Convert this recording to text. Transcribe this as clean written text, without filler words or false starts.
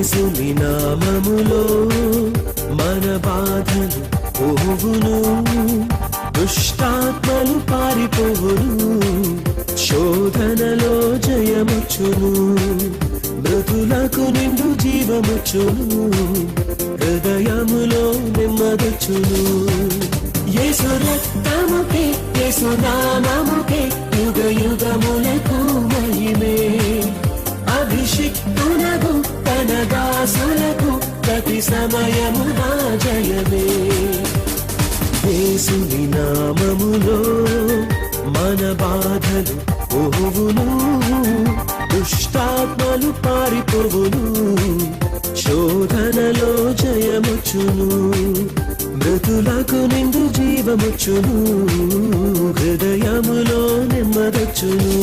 యేసుని నామములో మన బాధలు పోవును, దుష్టాత్మలు పారిపోవును, శోధనలో జయముచ్చును, మృతులకు నిండు జీవముచ్చును, హృదయములో నెమ్మదొచ్చును. యేసు రక్తముకే యేసు నామముకే యుగ యుగములకు మహిమే. అభిషిక్తులకు తన దాసులకు ప్రతి సమయము నా జయమే. యేసుని నామములో మన బాధలు పోవును, దుష్టాత్మలు పారిపోవును, శోధనలో జయముచ్చును, మృతులకు నిండు జీవముచ్చును, హృదయములో నెమ్మదొచ్చును.